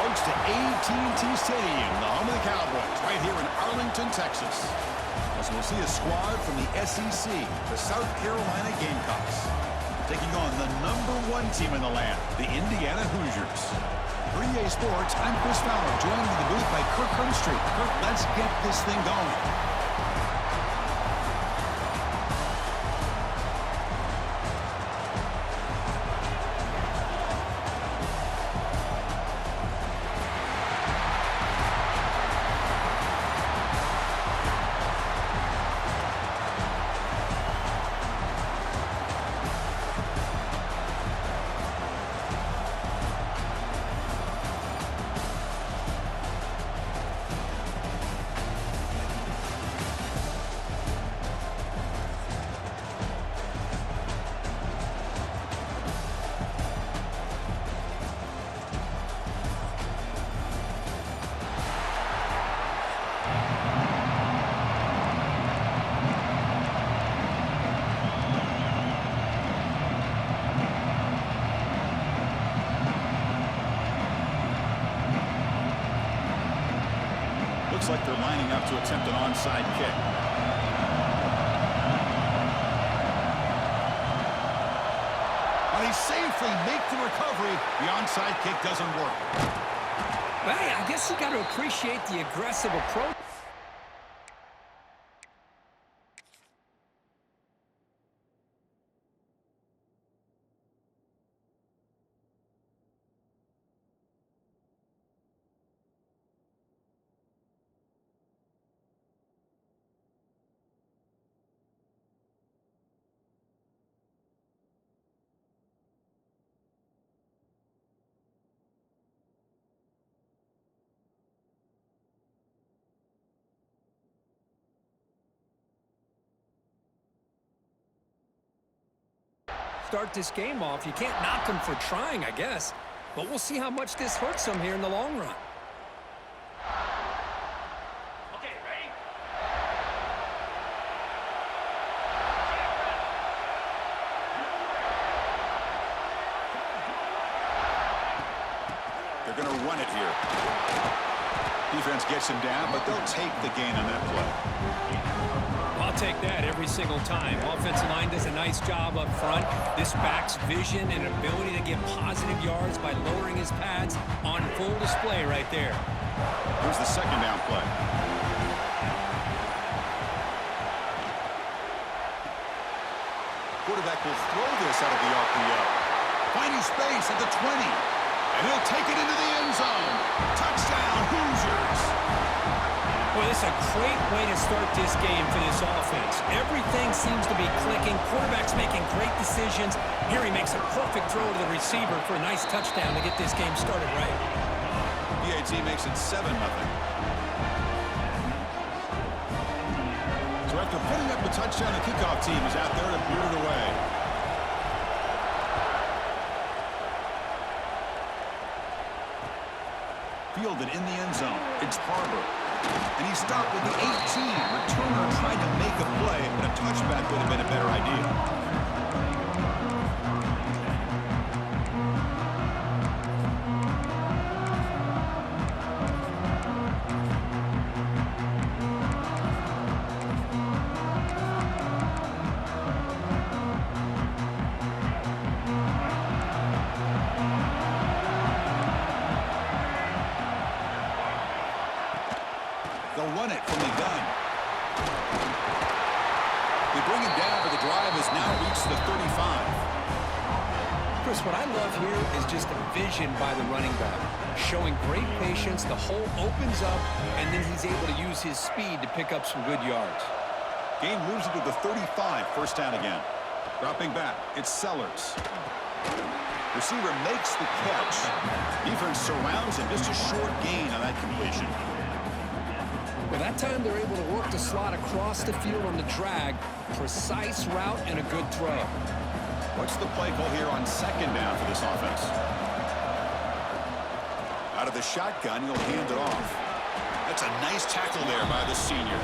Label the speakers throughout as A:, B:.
A: folks, to AT&T Stadium, the home of the Cowboys, right here in Arlington, Texas. As we'll see a squad from the SEC, the South Carolina Gamecocks, taking on the #1 team in the land, the Indiana Hoosiers. For EA Sports, I'm Chris Fowler, joined in the booth by Kirk Hermstreet. Kirk, let's get this thing going. Looks like they're lining up to attempt an onside kick. Well, he safely makes the recovery. The onside kick doesn't work.
B: Hey, I guess you got to appreciate the aggressive approach. Start this game off. You can't knock them for trying, I guess. But we'll see how much this hurts them here in the long run.
C: Okay, ready?
A: They're going to run it here. Defense gets him down, but they'll take the gain on that play.
B: I'll take that every single time. Offensive line does a nice job up front. This back's vision and ability to get positive yards by lowering his pads on full display right there.
A: Here's the second down play. Quarterback will throw this out of the RPO. Finding space at the 20. And he'll take it into the end zone. Touchdown, Hoosiers.
B: Well, this is a great way to start this game for this offense. Everything seems to be clicking. Quarterback's making great decisions. Here he makes a perfect throw to the receiver for a nice touchdown to get this game started right.
A: BAT makes it 7-0. So after putting up the touchdown, the kickoff team is out there to boot it away. Fielded in the end zone. It's Barber. And he stopped with the 18. Returner tried to make a play, but a touchback would have been a better idea. They'll run it from the gun. They bring him down, but the drive has now reached the 35.
B: Chris, what I love here is just the vision by the running back. Showing great patience, the hole opens up, and then he's able to use his speed to pick up some good yards.
A: Game moves it to the 35, first down again. Dropping back, it's Sellers. Receiver makes the catch. Defense surrounds him, just a short gain on that completion.
B: Well, that time they're able to work the slot across the field on the drag. Precise route and a good throw.
A: What's the play call here on second down for this offense? Out of the shotgun, he'll hand it off. That's a nice tackle there by the senior.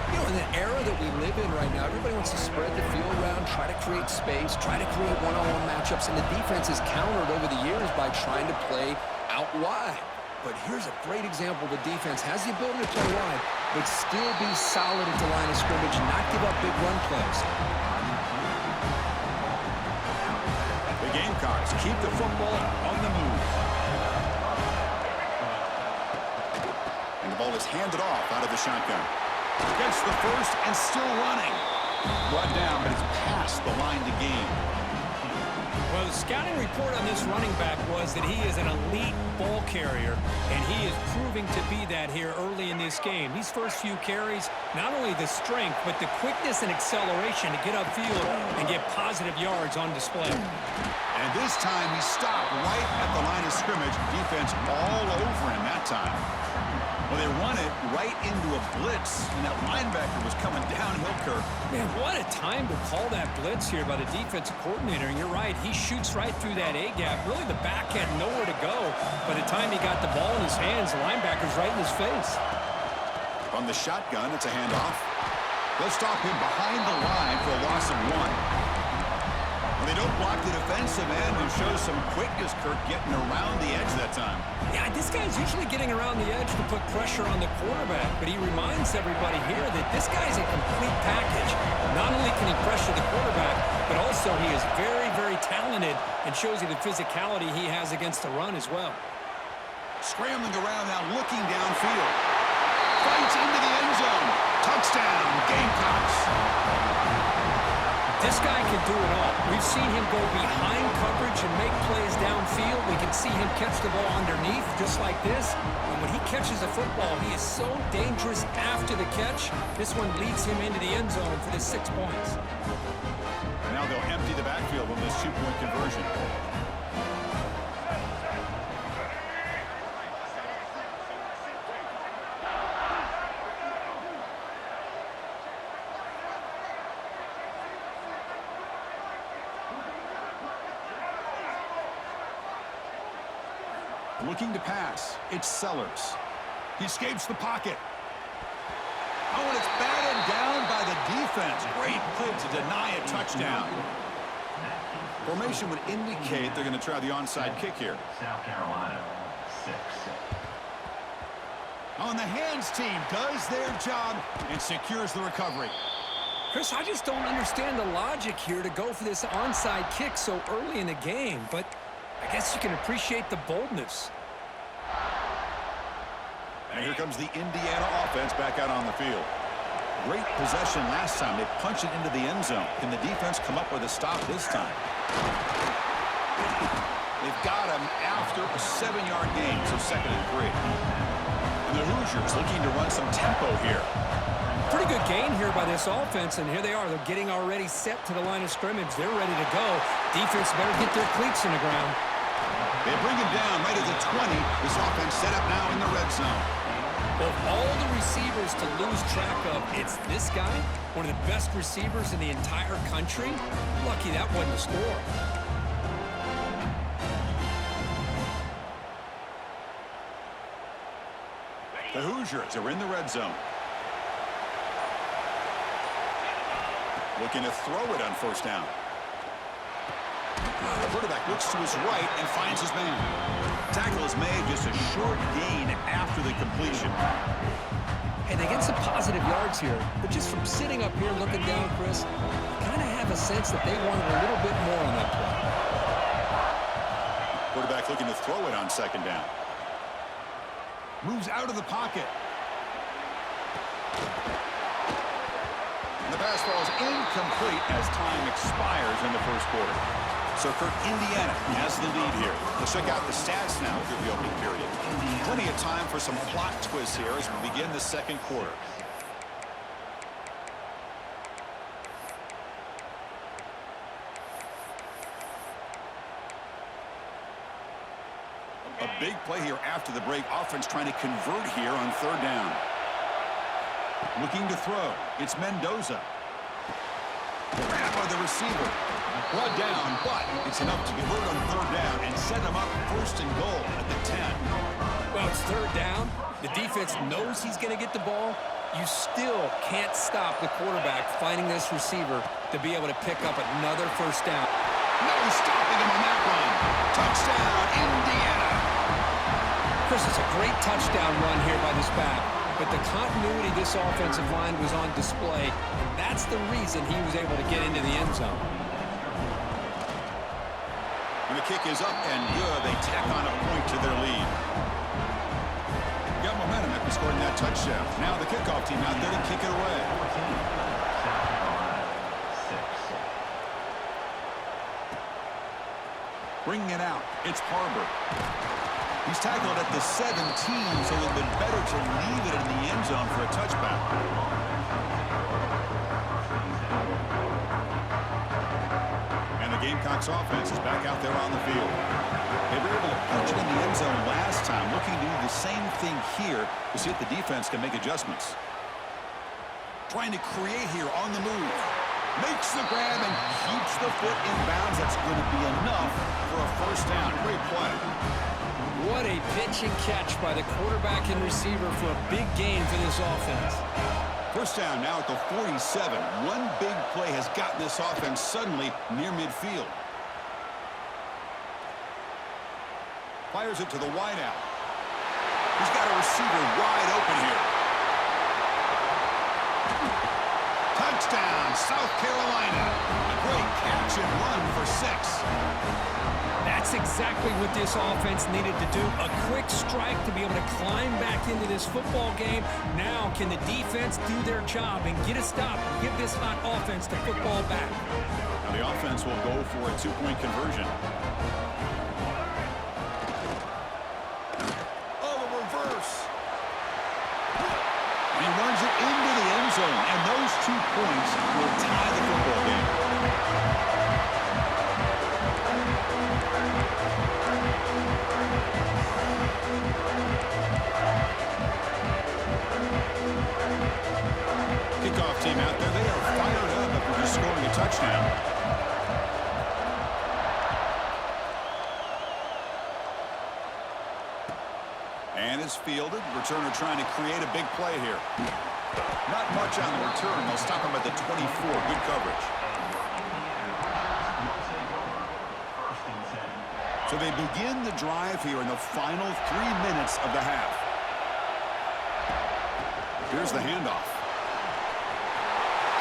B: You know, in the era that we live in right now, everybody wants to spread the field around, try to create space, try to create one-on-one matchups, and the defense has countered over the years by trying to play out wide. but here's a great example. The defense has the ability to play wide, but still be solid at the line of scrimmage and not give up big run plays.
A: The Gamecocks keep the football on the move. And the ball is handed off out of the shotgun. Gets the first and still running. Brought down, but it's past the line to gain.
B: Well, the scouting report on this running back was that he is an elite ball carrier, and he is proving to be that here early in this game. These first few carries, not only the strength, but the quickness and acceleration to get upfield and get positive yards on display.
A: And this time he stopped right at the line of scrimmage. Defense all over him that time. Well, they run it right into a blitz, and that linebacker was coming downhill, Kirk.
B: Man, what a time to call that blitz here by the defensive coordinator. And you're right, he shoots right through that A-gap. Really, the back had nowhere to go. By the time he got the ball in his hands, the linebacker's right in his face.
A: From the shotgun, it's a handoff. They'll stop him behind the line for a loss of 1. They don't block the defensive end and show some quickness, Kirk, getting around the edge that time.
B: Yeah, this guy's usually getting around the edge to put pressure on the quarterback, but he reminds everybody here that this guy's a complete package. Not only can he pressure the quarterback, but also he is very, very talented and shows you the physicality he has against the run as well.
A: Scrambling around now, looking downfield. Fights into the end zone. Touchdown, Gamecocks.
B: This guy can do it all. We've seen him go behind coverage and make plays downfield. We can see him catch the ball underneath just like this. And when he catches a football, he is so dangerous after the catch. This one leads him into the end zone for the 6 points.
A: Now they'll empty the backfield on this 2-point conversion. Looking to pass. It's Sellers. He escapes the pocket. Oh, and it's batted down by the defense. Great play to deny a touchdown. Formation would indicate they're going to try the onside kick here.
C: South Carolina, 6.
A: On the hands team does their job and secures the recovery.
B: Chris, I just don't understand the logic here to go for this onside kick so early in the game, but I guess you can appreciate the boldness.
A: And here comes the Indiana offense back out on the field. Great possession last time. They punch it into the end zone. Can the defense come up with a stop this time? They've got him after a 7-yard gain, so 2nd and 3. And the Hoosiers looking to run some tempo here.
B: Pretty good gain here by this offense, and here they are. They're getting already set to the line of scrimmage. They're ready to go. Defense better get their cleats in the ground.
A: They bring him down right at the 20. This offense set up now in the red zone.
B: Of all the receivers to lose track of, it's this guy, one of the best receivers in the entire country. Lucky that wasn't a score.
A: The Hoosiers are in the red zone. Looking to throw it on 1st down. The quarterback looks to his right and finds his man. Tackle is made, just a short gain after the completion.
B: Hey, they get some positive yards here, but just from sitting up here looking down, Chris, you kind of have a sense that they wanted a little bit more on that play.
A: Quarterback looking to throw it on 2nd down. Moves out of the pocket. And the pass ball is incomplete as time expires in the 1st quarter. So for Indiana has the lead here. Let's check out the stats now through the opening period. Plenty of time for some plot twists here as we begin the 2nd quarter. A big play here after the break. Offense trying to convert here on 3rd down. Looking to throw. It's Mendoza. Grab by the receiver. Brought down, but it's enough to convert on 3rd down and set him up 1st and goal at the 10.
B: Well, it's 3rd down. The defense knows he's going to get the ball. You still can't stop the quarterback finding this receiver to be able to pick up another 1st down.
A: No stopping him on that one. Touchdown, Indiana.
B: Chris, it's a great touchdown run here by this back, but the continuity of this offensive line was on display, and that's the reason he was able to get into the end zone.
A: And the kick is up and good. They tack on a point to their lead. Got momentum after scoring that touchdown. Now the kickoff team out there to kick it away.
C: 14,
A: Bringing it out, it's Harbor. He's tackled at the 17, so it would have been better to leave it in the end zone for a touchback. And the Gamecocks offense is back out there on the field. They were able to punch it in the end zone last time, looking to do the same thing here to see if the defense can make adjustments. Trying to create here on the move. Makes the grab and keeps the foot in bounds. That's going to be enough for a first down. Great play.
B: What a pitch and catch by the quarterback and receiver for a big gain for this offense.
A: First down now at the 47. One big play has gotten this offense suddenly near midfield. Fires it to the wideout. He's got a receiver wide open here. Touchdown, South Carolina. A great catch and run for 6.
B: That's exactly what this offense needed to do. A quick strike to be able to climb back into this football game. Now can the defense do their job and get a stop and give this hot offense the football back?
A: Now the offense will go for a 2-point conversion. Oh, a reverse. And he runs it into the end zone, and those 2 points will tie the football game. Kickoff team out there, they are fired up after just scoring a touchdown. And is fielded. Returner trying to create a big play here. Not much on the return. They'll stop him at the 24. Good coverage. So they begin the drive here in the final 3 minutes of the half. Here's the handoff.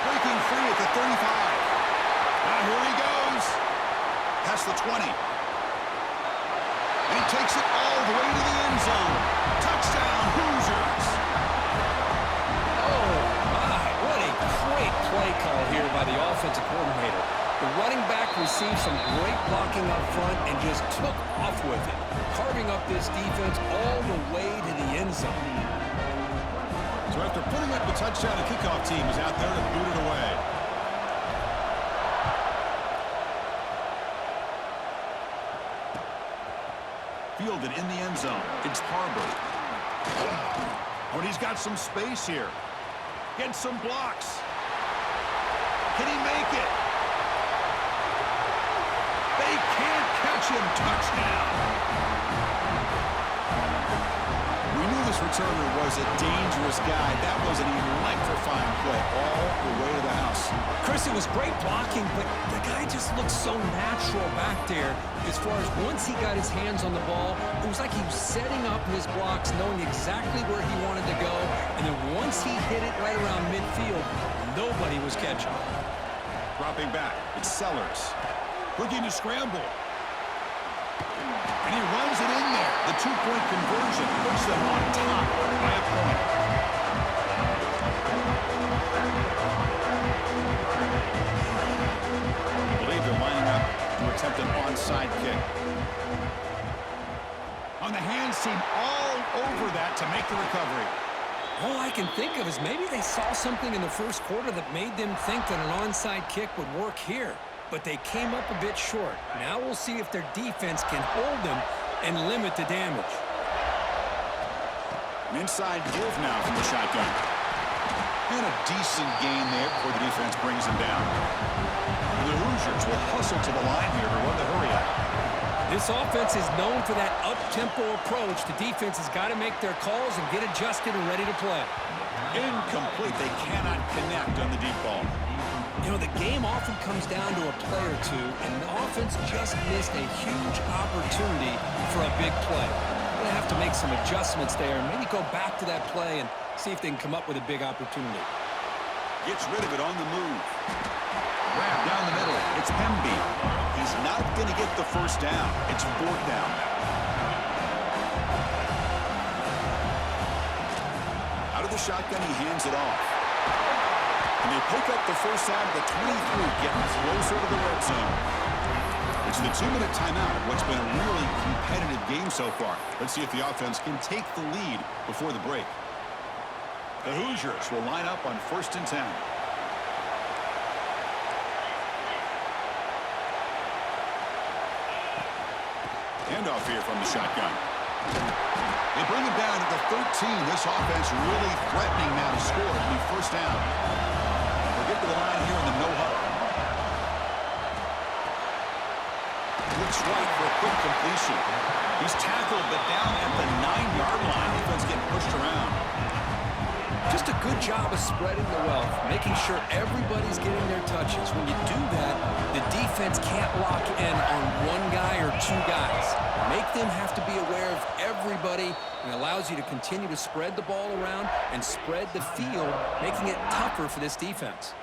A: Breaking free at the 35. Now here he goes. Past the 20. And he takes it all the way to the end zone. Touchdown, Hoosiers.
B: Oh, my. What a great play call here by the offensive coordinator. The running back received some great blocking up front and just took off with it, carving up this defense all the way to the end zone.
A: So after putting up the touchdown, the kickoff team is out there to boot it away. Fielded in the end zone. It's Harbor. Oh, and he's got some space here. Gets some blocks. Can he make it? They can't catch him. Touchdown. We knew this returner was a dangerous guy. That was an electrifying play all the way to the house.
B: Chris, it was great blocking, but the guy just looked so natural back there. As far as once he got his hands on the ball, it was like he was setting up his blocks, knowing exactly where he wanted to go. And then once he hit it right around midfield, nobody was catching.
A: Dropping back, it's Sellers. Looking to scramble. And he runs it in there. The 2-point conversion puts them on top by a point. I believe they're lining up to attempt an onside kick. On the hands team, all over that to make the recovery.
B: All I can think of is maybe they saw something in the first quarter that made them think that an onside kick would work here. But they came up a bit short. Now we'll see if their defense can hold them and limit the damage.
A: An inside give now from the shotgun. And a decent gain there before the defense brings him down. And the Hoosiers will hustle to the line here to run the hurry up.
B: This offense is known for that up-tempo approach. The defense has got to make their calls and get adjusted and ready to play.
A: Incomplete. They cannot connect on the deep ball.
B: You know, the game often comes down to a play or two, and the offense just missed a huge opportunity for a big play. But to have to make some adjustments there and maybe go back to that play and see if they can come up with a big opportunity.
A: Gets rid of it on the move. Grab down the middle. It's Hemby. He's not going to get the first down. It's fourth down now. Out of the shotgun, he hands it off. And they pick up the first down at the 23, getting closer to the red zone. It's the 2-minute timeout of what's been a really competitive game so far. Let's see if the offense can take the lead before the break. The Hoosiers will line up on 1st and 10. Handoff here from the shotgun. They bring him down to the 13. This offense really threatening now to score. It'll be first down. We'll get to the line here in the no-huddle. Looks right for a quick completion. He's tackled, but down at the 9-yard line. Defense getting pushed around.
B: Just a good job of spreading the wealth, making sure everybody's getting their touches. When you do that, the defense can't lock in on one guy or two guys. Make them have to be aware of everybody, and allows you to continue to spread the ball around and spread the field, making it tougher for this defense.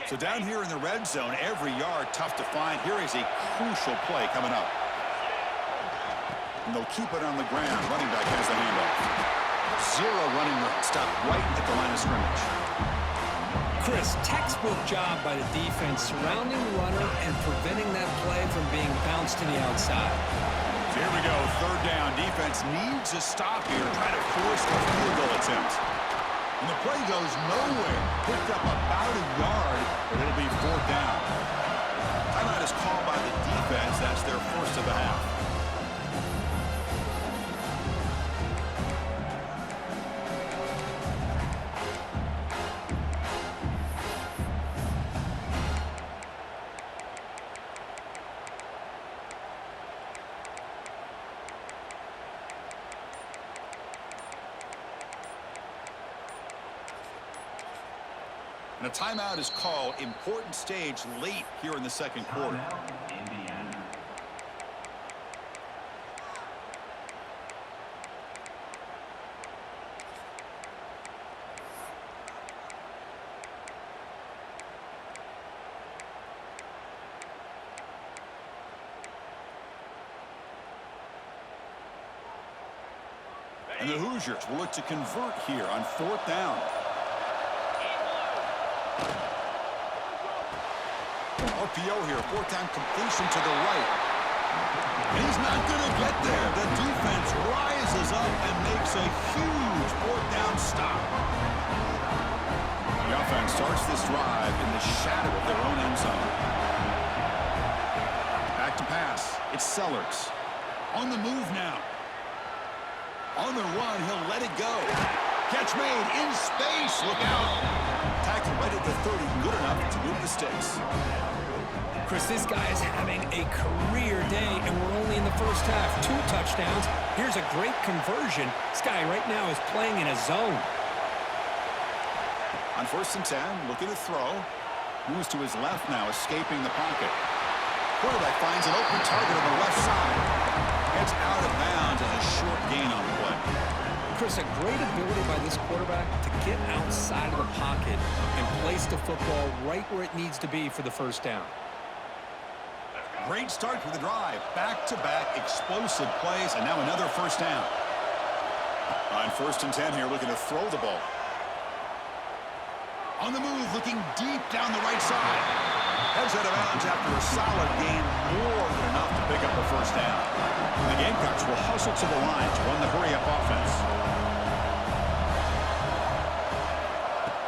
A: So down here in the red zone, every yard tough to find. Here is a crucial play coming up. And they'll keep it on the ground. Running back has the handoff. Zero running room. Stop right at the line of scrimmage.
B: Chris, textbook job by the defense surrounding the runner and preventing that play from being bounced to the outside.
A: So here we go, 3rd down. Defense needs a stop here, trying to force the field goal attempt. And the play goes nowhere. Picked up about a yard, but it'll be 4th down. Timeout is called by the defense. That's their first of the half. And a timeout is called. Important stage late here in the second quarter.
C: Indiana.
A: And the Hoosiers will look to convert here on 4th down. RPO here, 4th down completion to the right. And he's not going to get there. The defense rises up and makes a huge 4th down stop. The offense starts this drive in the shadow of their own end zone. Back to pass. It's Sellers. On the move now. On the run, he'll let it go. Catch made in space. Look out. Tackled right at the 30. Good enough to move the sticks.
B: Chris, this guy is having a career day, and we're only in the first half. 2 touchdowns. Here's a great conversion. This guy right now is playing in a zone.
A: On 1st and 10, looking to throw. Moves to his left now, escaping the pocket. Quarterback finds an open target on the left side. Gets out of bounds as a short gain on the play.
B: Chris, a great ability by this quarterback to get outside of the pocket and place the football right where it needs to be for the first down.
A: Great start for the drive. Back-to-back explosive plays, and now another first down. On 1st and 10 here, looking to throw the ball. On the move, looking deep down the right side. Heads out of bounds after a solid gain, more than enough to pick up a first down. And the Gamecocks will hustle to the line to run the hurry-up offense.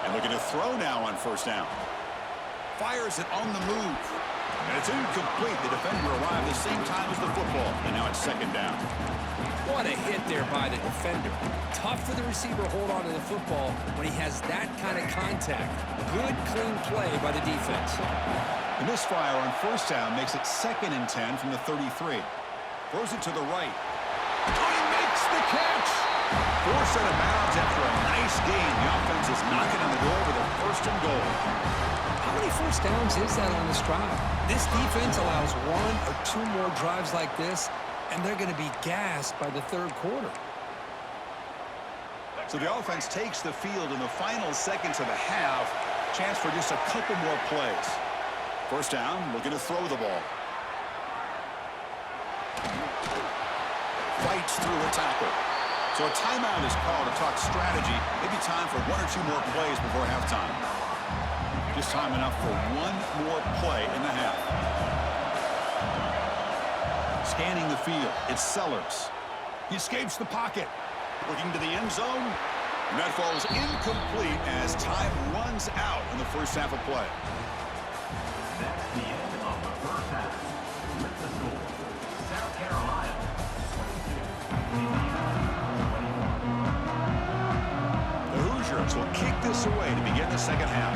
A: And looking to throw now on 1st down. Fires it on the move. And it's incomplete. The defender arrived the same time as the football. And now it's 2nd down.
B: What a hit there by the defender. Tough for the receiver to hold on to the football when he has that kind of contact. Good, clean play by the defense.
A: The misfire on 1st down makes it 2nd and 10 from the 33. Throws it to the right. Oh, he makes the catch! Forced out of bounds after a nice gain. The offense is knocking on the door with a 1st and goal.
B: How many first downs is that on this drive? This defense allows 1 or 2 more drives like this, and they're going to be gassed by the third quarter.
A: So the offense takes the field in the final seconds of the half. Chance for just a couple more plays. First down, looking to throw the ball. Fights through a tackle. So a timeout is called to talk strategy. Maybe time for one or two more plays before halftime. Just time enough for one more play in the half. Scanning the field, it's Sellers. He escapes the pocket. Looking to the end zone. And that falls incomplete as time runs out in the first half of play.
C: That's the end of the first half. With the score, South Carolina 22.
A: The Hoosiers will kick this away to begin the second half.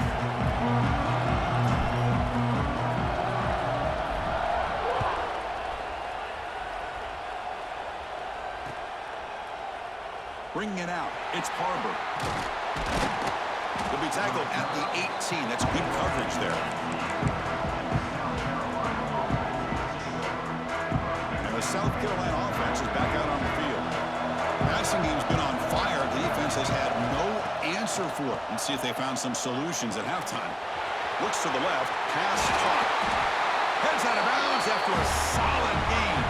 A: Bringing it out, it's Barber. He'll be tackled at the 18. That's good coverage there. And the South Carolina offense is back out on the field. The passing game's been on fire. The defense has had no answer for it. Let's see if they found some solutions at halftime. Looks to the left, pass caught. Heads out of bounds after a solid gain.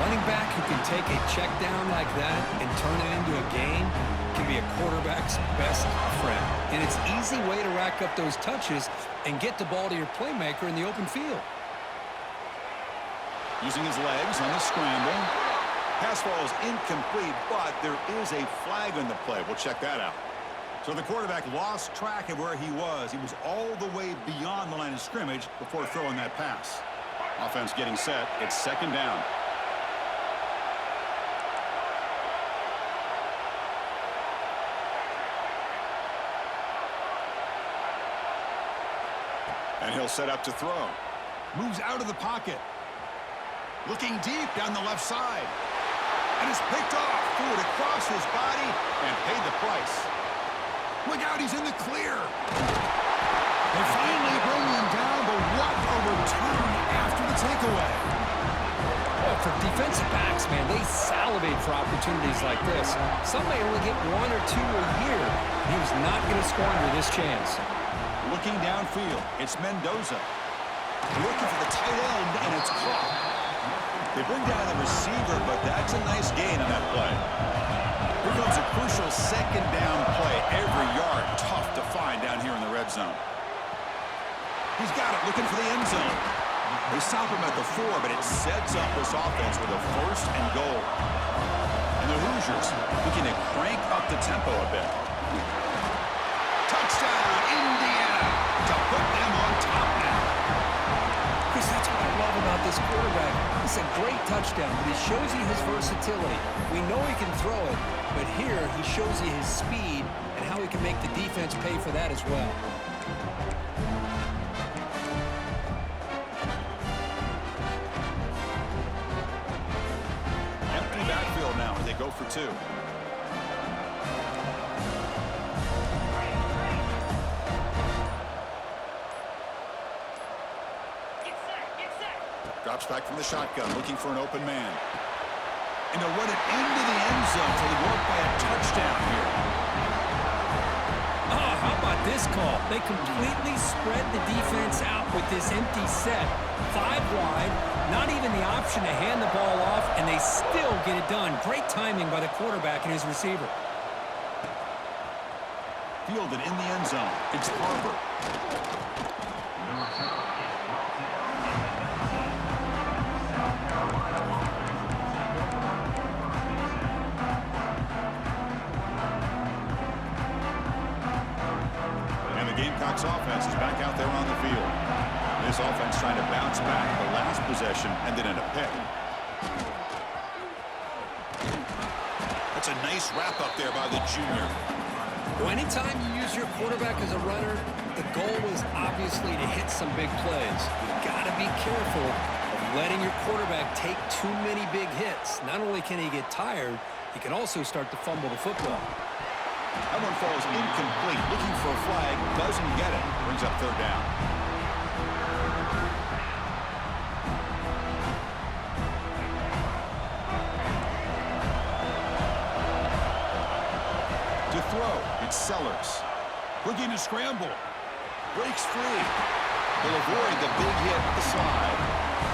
B: Running back who can take a check down like that and turn it into a gain can be a quarterback's best friend. And it's an easy way to rack up those touches and get the ball to your playmaker in the open field.
A: Using his legs on the scramble. Pass ball is incomplete, but there is a flag on the play. We'll check that out. So the quarterback lost track of where he was. He was all the way beyond the line of scrimmage before throwing that pass. Offense getting set. It's second down. And he'll set up to throw. Moves out of the pocket. Looking deep down the left side. And is picked off. Threw it across his body and paid the price. Look out, he's in the clear. They finally bring him down, but what a return after the takeaway.
B: Well, for defensive backs, man, they salivate for opportunities like this. Some may only get one or two a year. He was not going to squander this chance.
A: Looking downfield, it's Mendoza. Looking for the tight end, and it's caught. They bring down the receiver, but that's a nice gain on that play. Here comes a crucial second down play. Every yard tough to find down here in the red zone. He's got it, looking for the end zone. They stop him at the 4, but it sets up this offense with a first and goal. And the Hoosiers looking to crank up the tempo a bit. Touchdown, Indiana, to put them on top now.
B: Chris, that's what I love about this quarterback. It's a great touchdown, but he shows you his versatility. We know he can throw it, but here he shows you his speed and how he can make the defense pay for that as well.
A: Empty backfield now as they go for two. Drops back from the shotgun, looking for an open man. And they'll run it into the end zone so they work by a touchdown here.
B: Oh, how about this call? They completely spread the defense out with this empty set. 5 wide, not even the option to hand the ball off, and they still get it done. Great timing by the quarterback and his receiver.
A: Fielded in the end zone. It's Barber. Gamecocks offense is back out there on the field. This offense trying to bounce back. The last possession ended in a pick. That's a nice wrap up there by the junior.
B: Well, anytime you use your quarterback as a runner, the goal is obviously to hit some big plays. You've got to be careful of letting your quarterback take too many big hits. Not only can he get tired, he can also start to fumble the football.
A: That one falls incomplete. Looking for a flag. Doesn't get it. Brings up third down. It's Sellers. Looking to scramble. Breaks free. He'll avoid the big hit with the slide.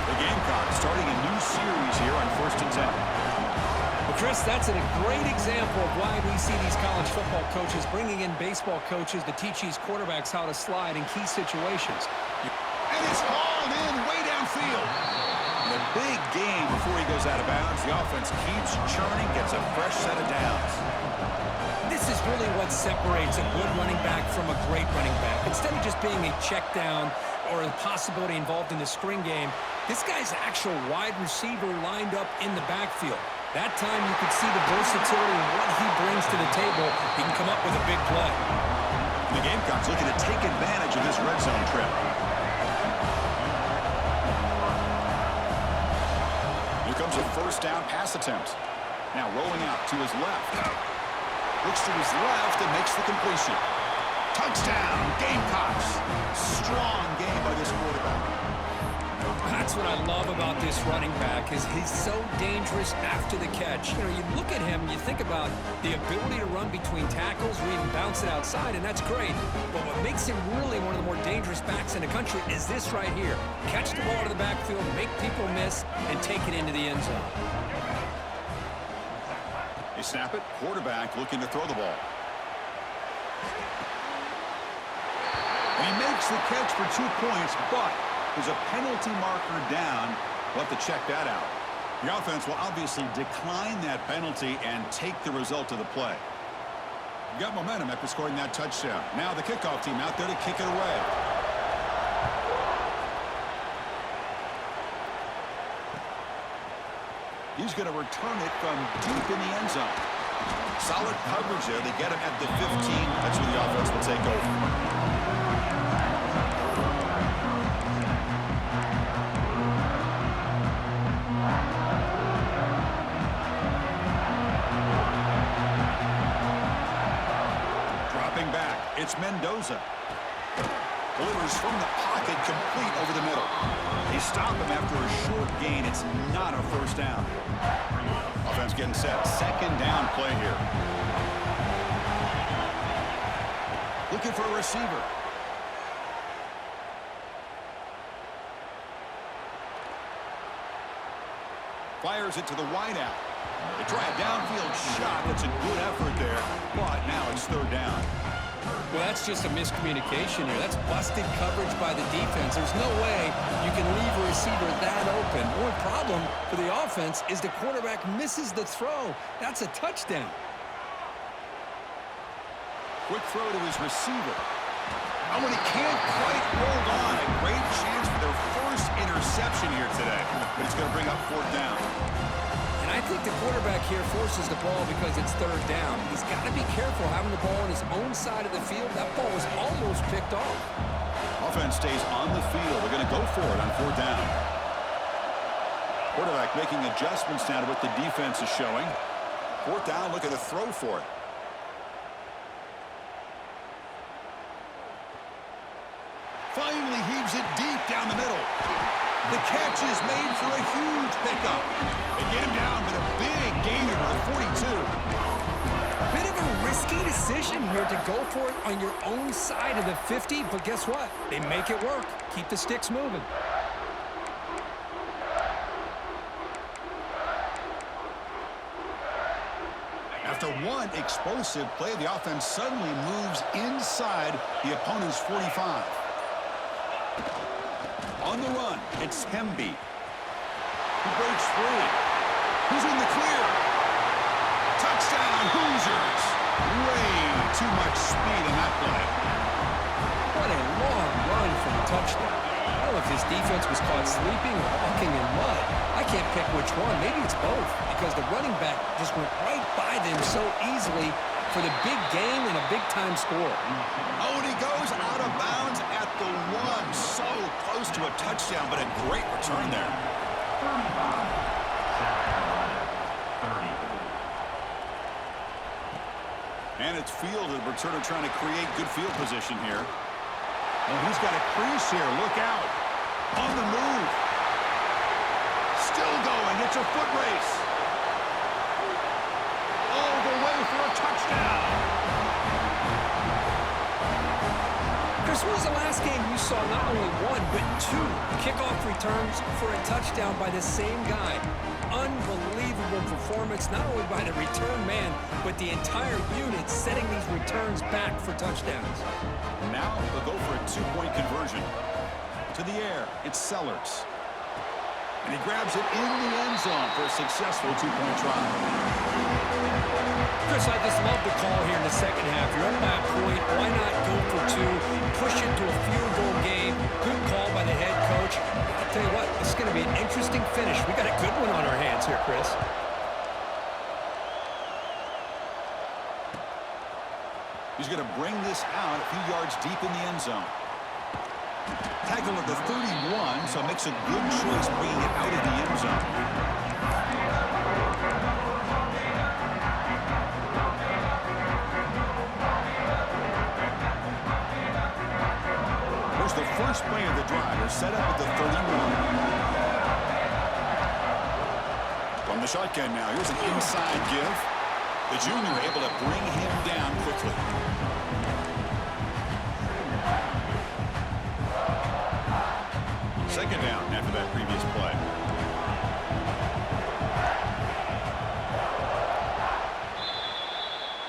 A: The Gamecocks starting a new series here on 1st and 10.
B: Well, Chris, that's a great example of why we see these college football coaches bringing in baseball coaches to teach these quarterbacks how to slide in key situations.
A: And it's hauled in way downfield. And a big gain before he goes out of bounds. The offense keeps churning, gets a fresh set of downs.
B: This is really what separates a good running back from a great running back. Instead of just being a check down or a possibility involved in the screen game, this guy's actual wide receiver lined up in the backfield. That time you could see the versatility and what he brings to the table. He can come up with a big play.
A: The Gamecocks looking to take advantage of this red zone trip. Here comes a first down pass attempt. Now rolling out to his left. Looks to his left and makes the completion. Touchdown, Gamecocks. Strong game by this quarterback.
B: That's what I love about this running back is he's so dangerous after the catch. You know, you look at him, you think about the ability to run between tackles or even bounce it outside, and that's great. But what makes him really one of the more dangerous backs in the country is this right here. Catch the ball to the backfield, make people miss, and take it into the end zone.
A: They snap it. Quarterback looking to throw the ball. And he makes the catch for 2 points, but there's a penalty marker down. We'll have to check that out. The offense will obviously decline that penalty and take the result of the play. You got momentum after scoring that touchdown. Now the kickoff team out there to kick it away. He's going to return it from deep in the end zone. Solid coverage there. They get him at the 15. That's where the offense will take over. Dropping back, it's Mendoza. Delivers from the pocket, complete over the middle. They stop him after a short gain. It's not a first down. Offense getting set. Second down play here. Looking for a receiver. Fires it to the wideout. They try a downfield shot. That's a good effort there, but now it's third down.
B: Well, that's just a miscommunication here. That's busted coverage by the defense. There's no way you can leave a receiver that open. One problem for the offense is the quarterback misses the throw. That's a touchdown.
A: Quick throw to his receiver. Oh, and he can't quite hold on. A great chance for their first interception here today. But he's going to bring up fourth down.
B: And I think the quarterback here forces the ball because it's third down. He's got to be careful having the ball on his own side of the field. That ball was almost picked off.
A: Offense stays on the field. They're going to go for it on fourth down. Quarterback making adjustments now to what the defense is showing. Fourth down, looking to throw for it. Finally heaves it deep down the middle. The catch is made for a huge pickup. They get him down, but a big gainer of 42.
B: Bit of a risky decision here to go for it on your own side of the 50, but guess what? They make it work. Keep the sticks moving.
A: After one explosive play, the offense suddenly moves inside the opponent's 45. On the run, it's Hemby. He breaks free. He's in the clear. Touchdown, Hoosiers. Way too much speed in that play.
B: What a long run for the touchdown. I don't know if his defense was caught sleeping or walking in mud. I can't pick which one. Maybe it's both because the running back just went right by them so easily for the big game and a big-time score.
A: Oh, and he goes out of bounds at the one. So close to a touchdown, but a great return there.
C: 30.
A: And it's fielded. Returner trying to create good field position here. And he's got a crease here. Look out. On the move. Still going. It's a foot race. All the way for a touchdown.
B: Chris, when was the last game you saw not only one, but two kickoff returns for a touchdown by the same guy? Unbelievable performance, not only by the return man, but the entire unit setting these returns back for touchdowns.
A: Now they'll go for a two-point conversion. To the air, it's Sellers. And he grabs it in the end zone for a successful two-point try.
B: Chris, I just love the call here in the second half. You're up by a point. Why not go for two? Push it to a field goal game. Good call by the head coach. I'll tell you what, this is going to be an interesting finish. We got a good one on our hands here, Chris.
A: He's going to bring this out a few yards deep in the end zone. Tackle at the 31, so makes a good choice bringing it out of the end zone. Here's the first play of the drive. They're set up at the 31. From the shotgun now, here's an inside give. The junior able to bring him down quickly. Second down after that previous play.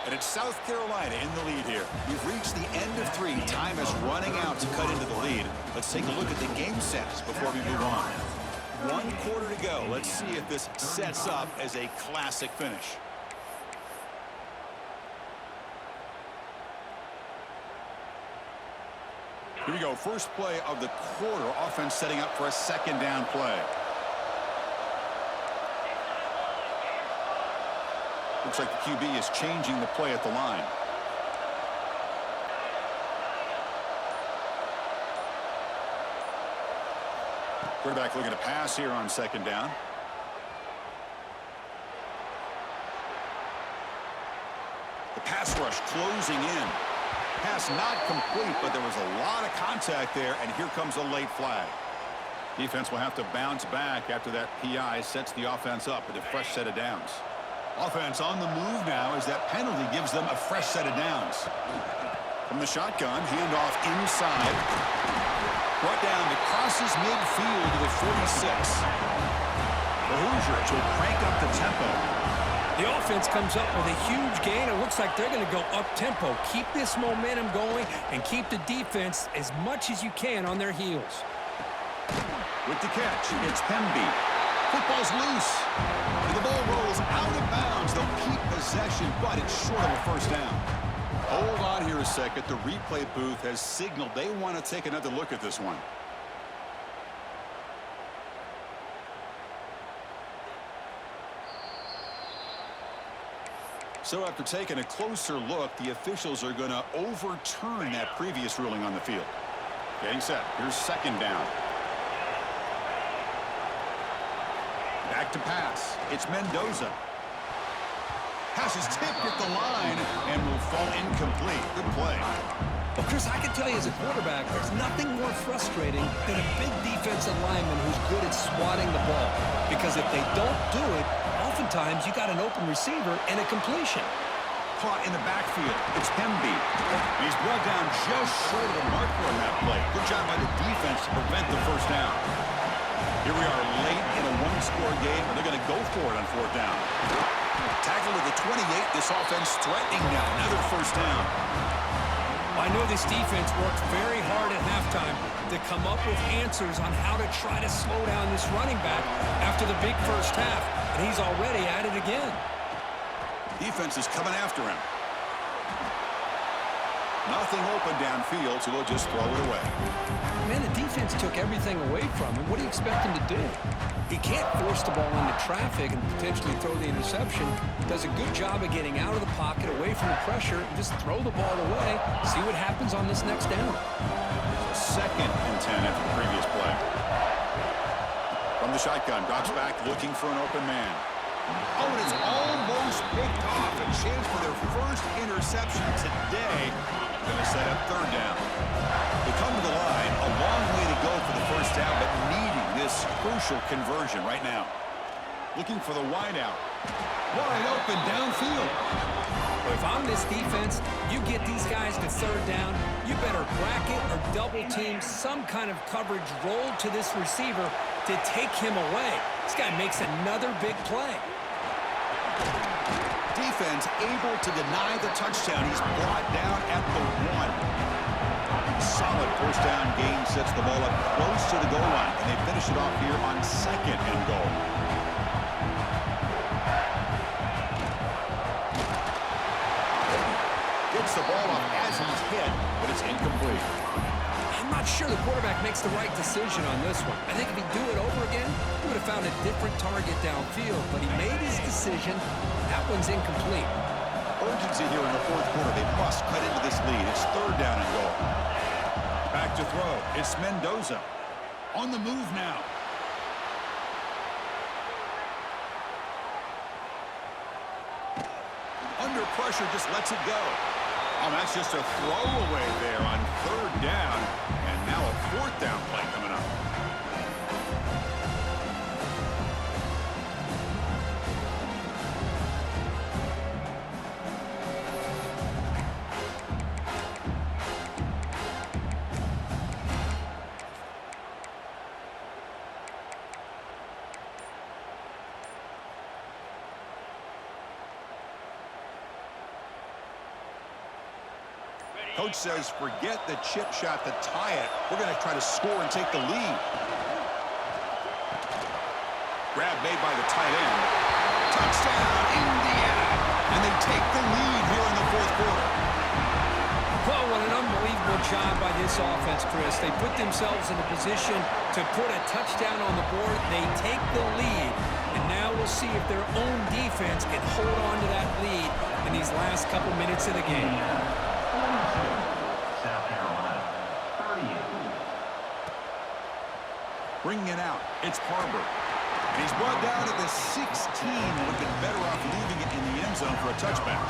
A: And it's South Carolina in the lead here. We've reached the end of 3. Time is running out to cut into the lead. Let's take a look at the game sets before we move on. 1 quarter to go. Let's see if this sets up as a classic finish. Here we go. First play of the quarter. Offense setting up for a second down play. Looks like the QB is changing the play at the line. Quarterback looking to pass here on second down. The pass rush closing in. Pass not complete, but there was a lot of contact there, and here comes a late flag. Defense will have to bounce back after that PI sets the offense up with a fresh set of downs. Offense on the move now as that penalty gives them a fresh set of downs. From the shotgun, handoff inside. Brought down to crosses midfield to the 46. The Hoosiers will crank up the tempo.
B: The offense comes up with a huge gain. It looks like they're going to go up-tempo. Keep this momentum going and keep the defense as much as you can on their heels.
A: With the catch, it's Pemby. Football's loose. And the ball rolls out of bounds. They'll keep possession, but it's short of a first down. Hold on here a second. The replay booth has signaled they want to take another look at this one. So after taking a closer look, the officials are going to overturn that previous ruling on the field. Getting set. Here's second down. Back to pass. It's Mendoza. Pass is tipped at the line and will fall incomplete. Good play.
B: Well, Chris, I can tell you as a quarterback, there's nothing more frustrating than a big defensive lineman who's good at swatting the ball. Because if they don't do it, oftentimes you got an open receiver and a completion.
A: Caught in the backfield. It's Pemby. He's brought down just short of the marker on that play. Good job by the defense to prevent the first down. Here we are late in a one-score game, and they're going to go for it on fourth down. Tackle to the 28. This offense threatening now. Another first down.
B: I know this defense worked very hard at halftime to come up with answers on how to try to slow down this running back after the big first half, and he's already at it again.
A: Defense is coming after him. Nothing open downfield, so they'll just throw it away.
B: Man, the defense took everything away from him. What do you expect him to do? He can't force the ball into traffic and potentially throw the interception. Does a good job of getting out of the pocket, away from the pressure, and just throw the ball away. See what happens on this next down.
A: Second and 10 after the previous play. From the shotgun, drops back looking for an open man. Oh, and it's almost picked off. A chance for their first interception today. Going to set up third down. They come to the line, a long way to go for the first down, but needing this crucial conversion right now. Looking for the wideout. Wide open downfield.
B: Well, if I'm this defense, you get these guys to third down, you better bracket or double team some kind of coverage roll to this receiver to take him away. This guy makes another big play.
A: Defense able to deny the touchdown. He's brought down at the 1. Solid first down gain, sets the ball up close to the goal line, and they finish it off here on 2nd and goal. Gets the ball off as he's hit, but it's incomplete.
B: I'm not sure the quarterback makes the right decision on this one. I think if he'd do it over again, he would have found a different target downfield, but he made his decision. That one's incomplete.
A: Urgency here in the 4th quarter. They must cut into this lead. It's 3rd down and goal. Back to throw. It's Mendoza. On the move now. Under pressure, just lets it go. Oh, that's just a throwaway there on 3rd down. And now a 4th down play coming up. Coach says, forget the chip shot to tie it. We're going to try to score and take the lead. Grab made by the tight end. Touchdown, Indiana. And they take the lead here in the 4th quarter.
B: Well, what an unbelievable job by this offense, Chris. They put themselves in a position to put a touchdown on the board. They take the lead. And now we'll see if their own defense can hold on to that lead in these last couple minutes of the game.
C: South Carolina, 38.
A: Bringing it out, it's Harbor. And he's brought down to the 16. Would have been better off leaving it in the end zone for a touchback.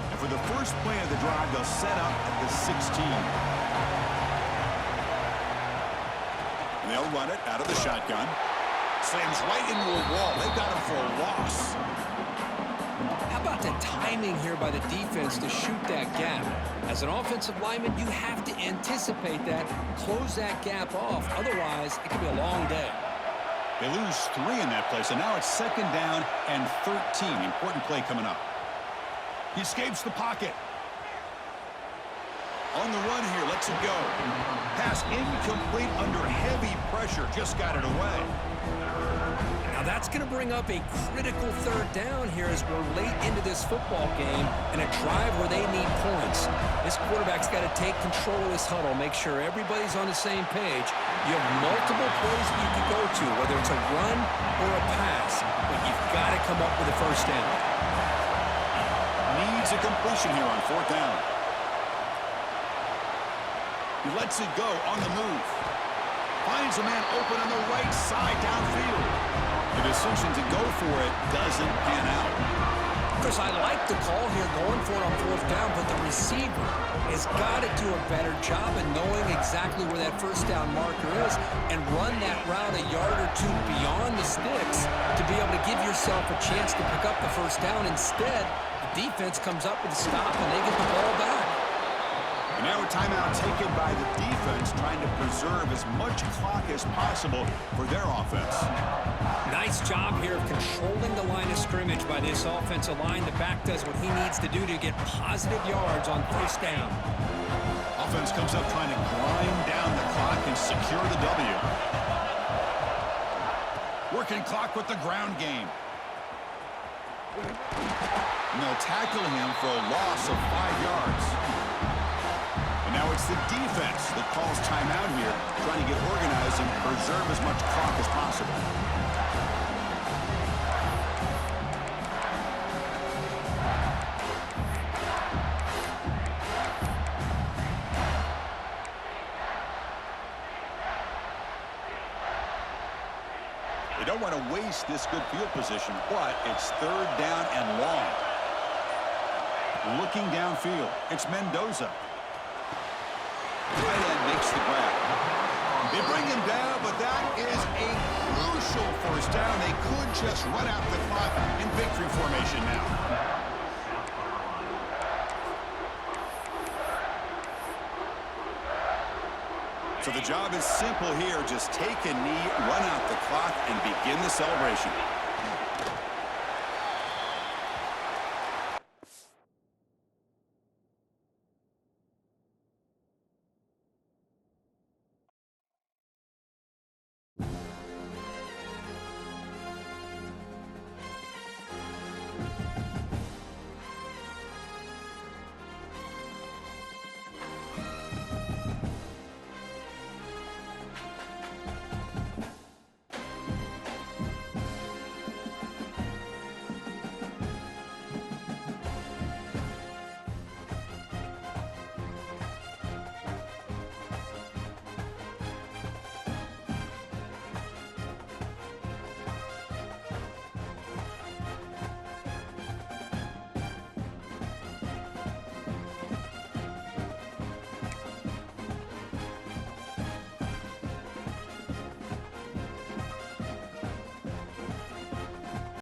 A: And for the first play of the drive, they'll set up at the 16. And they'll run it out of the shotgun. Slams right into a wall. They got him for a loss.
B: How about the timing here by the defense to shoot that gap? As an offensive lineman, you have to anticipate that, close that gap off. Otherwise, it could be a long day.
A: They lose 3 in that play, so now it's 2nd down and 13. Important play coming up. He escapes the pocket. On the run here, lets it go. Pass incomplete under heavy pressure. Just got it away.
B: Now that's going to bring up a critical 3rd down here as we're late into this football game and a drive where they need points. This quarterback's got to take control of this huddle, make sure everybody's on the same page. You have multiple plays that you can go to, whether it's a run or a pass, but you've got to come up with a 1st down.
A: Needs a completion here on 4th down. He lets it go on the move. Finds a man open on the right side downfield. The decision to go for it doesn't pan out.
B: Chris, I like the call here going for it on 4th down, but the receiver has got to do a better job of knowing exactly where that 1st down marker is and run that route a yard or 2 beyond the sticks to be able to give yourself a chance to pick up the 1st down. Instead, the defense comes up with a stop and they get the ball back.
A: And now a timeout taken by the defense, trying to preserve as much clock as possible for their offense.
B: Nice job here of controlling the line of scrimmage by this offensive line. The back does what he needs to do to get positive yards on 1st down.
A: Offense comes up trying to grind down the clock and secure the W. Working clock with the ground game. And they'll tackle him for a loss of 5 yards. And now it's the defense that calls timeout here, trying to get organized and preserve as much clock as possible. They don't want to waste this good field position, but it's 3rd down and long. Looking downfield, it's Mendoza. Tight end makes the grab. They bring him down, but that is a crucial first down. They could just run out the clock in victory formation now. So the job is simple here. Just take a knee, run out the clock, and begin the celebration.